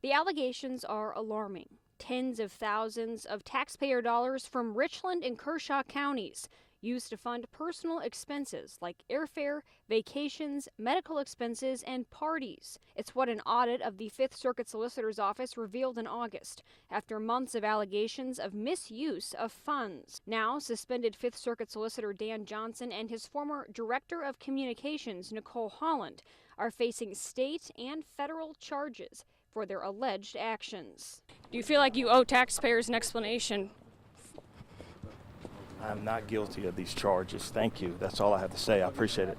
The allegations are alarming. Tens of thousands of taxpayer dollars from Richland and Kershaw counties used to fund personal expenses like airfare, vacations, medical expenses, and parties. It's what an audit of the Fifth Circuit Solicitor's Office revealed in August, after months of allegations of misuse of funds. Now, suspended Fifth Circuit Solicitor Dan Johnson and his former Director of Communications, Nicole Holland, are facing state and federal charges for their alleged actions. Do you feel like you owe taxpayers an explanation? I'm not guilty of these charges. Thank you. That's all I have to say. I appreciate it.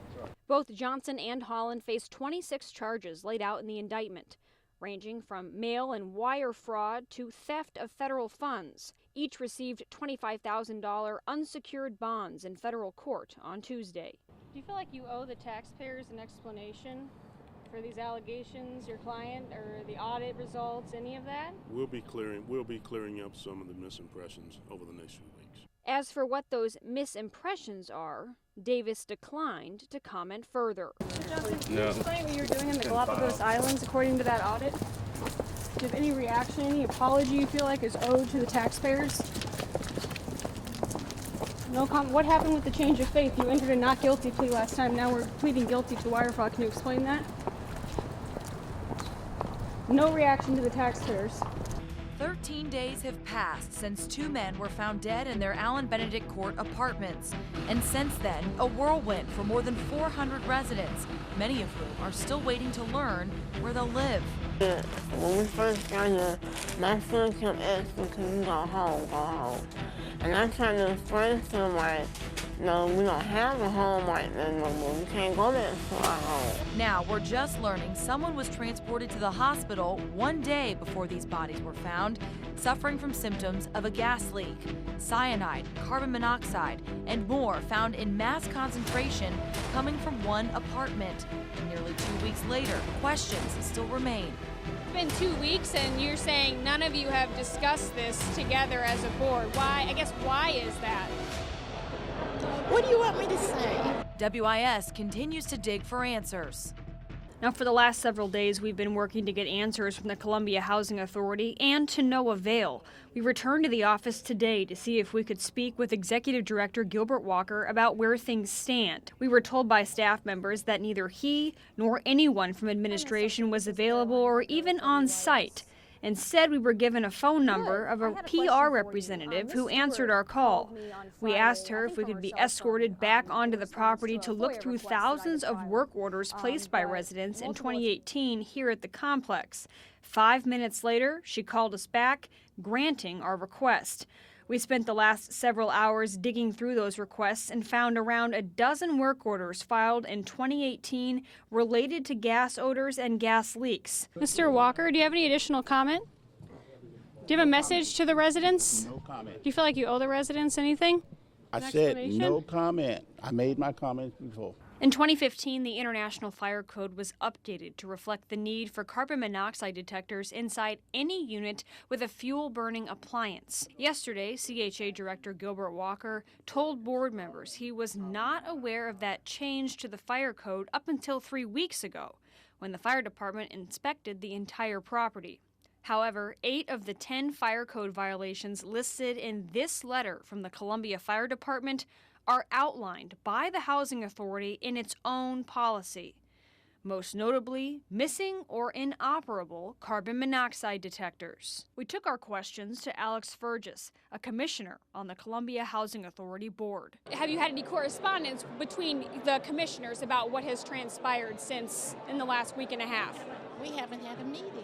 Both Johnson and Holland face 26 charges laid out in the indictment, ranging from mail and wire fraud to theft of federal funds. Each received $25,000 unsecured bonds in federal court on Tuesday. Do you feel like you owe the taxpayers an explanation for these allegations, your client, or the audit results, any of that? We'll be clearing up some of the misimpressions over the next few weeks. As for what those misimpressions are, Davis declined to comment further. Mr. Johnson, can you explain what you're doing in the Galapagos Islands according to that audit? Do you have any reaction, any apology you feel like is owed to the taxpayers? No comment. What happened with the change of faith? You entered a not guilty plea last time. Now we're pleading guilty to wire fraud. Can you explain that? No reaction to the taxpayers. 13 days have passed since two men were found dead in their Allen Benedict Court apartments. And since then, a whirlwind for more than 400 residents, many of whom are still waiting to learn where they'll live. When we first got here, my son kept asking, can we go home? And I tried to explain to him, like, no, we don't have a home right now no more. We can't go that far home. Now, we're just learning someone was transported to the hospital one day before these bodies were found, suffering from symptoms of a gas leak. Cyanide, carbon monoxide, and more found in mass concentration coming from one apartment. Nearly 2 weeks later, questions still remain. It's been 2 weeks, and you're saying none of you have discussed this together as a board. Why? I guess why is that? What do you want me to say? WIS continues to dig for answers. Now, for the last several days, we've been working to get answers from the Columbia Housing Authority, and to no avail. We returned to the office today to see if we could speak with Executive Director Gilbert Walker about where things stand. We were told by staff members that neither he nor anyone from administration was available or even on site. Instead, we were given a phone number of a PR representative who answered our call. We asked her if we could be escorted back onto the property to look through thousands of work orders placed by residents in 2018 here at the complex. 5 minutes later, she called us back, granting our request. We spent the last several hours digging through those requests and found around a dozen work orders filed in 2018 related to gas odors and gas leaks. Mr. Walker, do you have any additional comment? Do you have a message to the residents? No comment. Do you feel like you owe the residents anything? I said no comment. I made my comments before. In 2015, the International Fire Code was updated to reflect the need for carbon monoxide detectors inside any unit with a fuel-burning appliance. Yesterday, CHA Director Gilbert Walker told board members he was not aware of that change to the fire code up until 3 weeks ago, when the fire department inspected the entire property. However, 8 of the 10 fire code violations listed in this letter from the Columbia Fire Department are outlined by the Housing Authority in its own policy. Most notably, missing or inoperable carbon monoxide detectors. We took our questions to Alex Fergus, a commissioner on the Columbia Housing Authority board. Have you had any correspondence between the commissioners about what has transpired since in the last week and a half? We haven't had a meeting.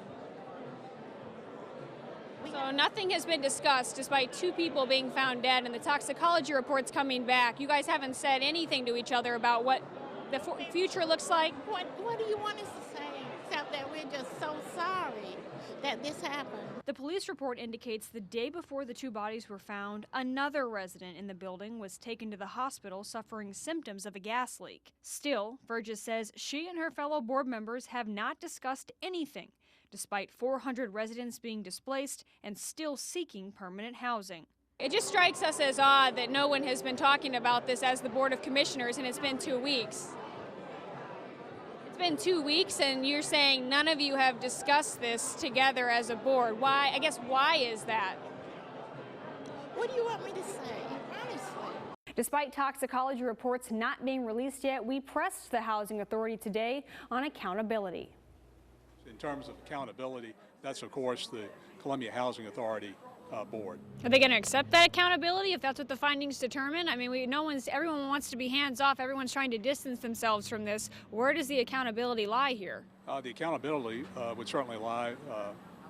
So nothing has been discussed despite 2 people being found dead and the toxicology reports coming back. You guys haven't said anything to each other about what the future looks like? What do you want us to say except that we're just so sorry that this happened? The police report indicates the day before the 2 bodies were found, another resident in the building was taken to the hospital suffering symptoms of a gas leak. Still, Burgess says she and her fellow board members have not discussed anything, despite 400 residents being displaced and still seeking permanent housing. It just strikes us as odd that no one has been talking about this as the Board of Commissioners, and it's been 2 weeks. been 2 weeks, and you're saying none of you have discussed this together as a board. Why? I guess why is that? What do you want me to say? Honestly. Despite toxicology reports not being released yet, we pressed the Housing Authority today on accountability. In terms of accountability, that's of course the Columbia Housing Authority board. Are they going to accept that accountability if that's what the findings determine? I mean, everyone wants to be hands off. Everyone's trying to distance themselves from this. Where does the accountability lie here? The accountability would certainly lie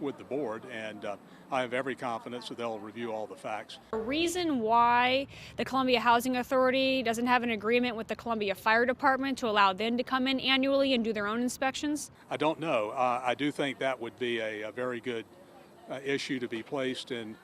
with the board, and I have every confidence that they'll review all the facts. A reason why the Columbia Housing Authority doesn't have an agreement with the Columbia Fire Department to allow them to come in annually and do their own inspections? I don't know. I do think that would be a very good issue to be placed in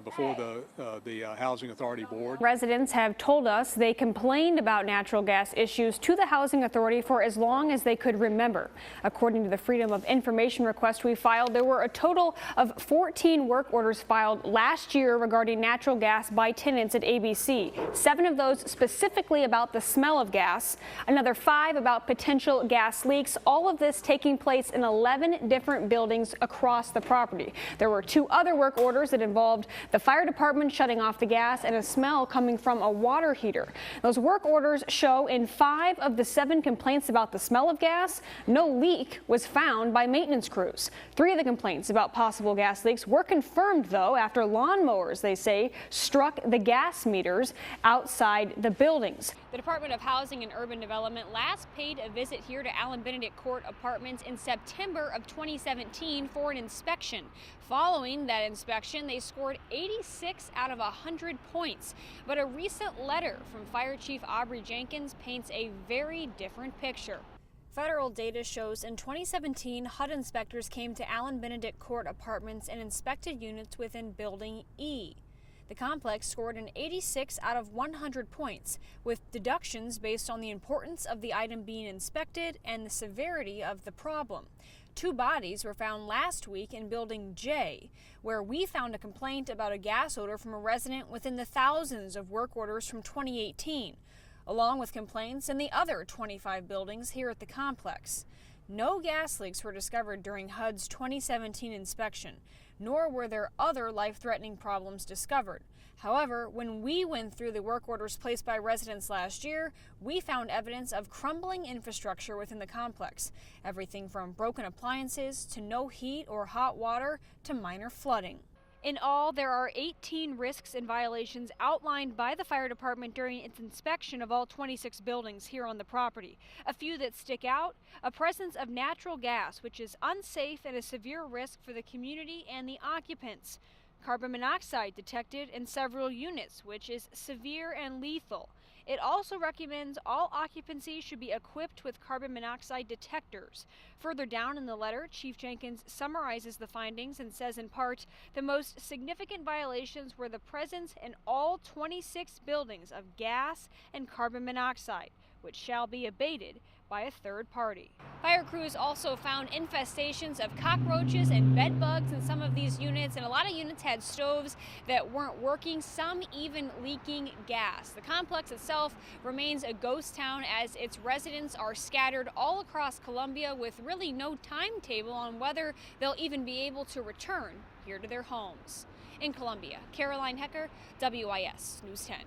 before the Housing Authority Board. Residents have told us they complained about natural gas issues to the Housing Authority for as long as they could remember. According to the Freedom of Information request we filed, there were a total of 14 work orders filed last year regarding natural gas by tenants at ABC. 7 of those specifically about the smell of gas, another 5 about potential gas leaks, all of this taking place in 11 different buildings across the property. There were 2 other work orders that involved the fire department shutting off the gas and a smell coming from a water heater. Those work orders show in 5 of the 7 complaints about the smell of gas, no leak was found by maintenance crews. 3 of the complaints about possible gas leaks were confirmed, though, after lawnmowers, they say, struck the gas meters outside the buildings. The Department of Housing and Urban Development last paid a visit here to Allen Benedict Court Apartments in September of 2017 for an inspection. Following that inspection, they scored 86 out of 100 points. But a recent letter from Fire Chief Aubrey Jenkins paints a very different picture. Federal data shows in 2017, HUD inspectors came to Allen Benedict Court Apartments and inspected units within Building E. The complex scored an 86 out of 100 points, with deductions based on the importance of the item being inspected and the severity of the problem. 2 bodies were found last week in Building J, where we found a complaint about a gas odor from a resident within the thousands of work orders from 2018, along with complaints in the other 25 buildings here at the complex. No gas leaks were discovered during HUD's 2017 inspection, nor were there other life-threatening problems discovered. However, when we went through the work orders placed by residents last year, we found evidence of crumbling infrastructure within the complex. Everything from broken appliances to no heat or hot water to minor flooding. In all, there are 18 risks and violations outlined by the fire department during its inspection of all 26 buildings here on the property. A few that stick out: a presence of natural gas, which is unsafe and a severe risk for the community and the occupants. Carbon monoxide detected in several units, which is severe and lethal. It also recommends all occupancies should be equipped with carbon monoxide detectors. Further down in the letter, Chief Jenkins summarizes the findings and says in part, the most significant violations were the presence in all 26 buildings of gas and carbon monoxide, which shall be abated by a third party. Fire crews also found infestations of cockroaches and bed bugs in some of these units, and a lot of units had stoves that weren't working, some even leaking gas. The complex itself remains a ghost town as its residents are scattered all across Columbia with really no timetable on whether they'll even be able to return here to their homes. In Columbia, Caroline Hecker, WIS News 10.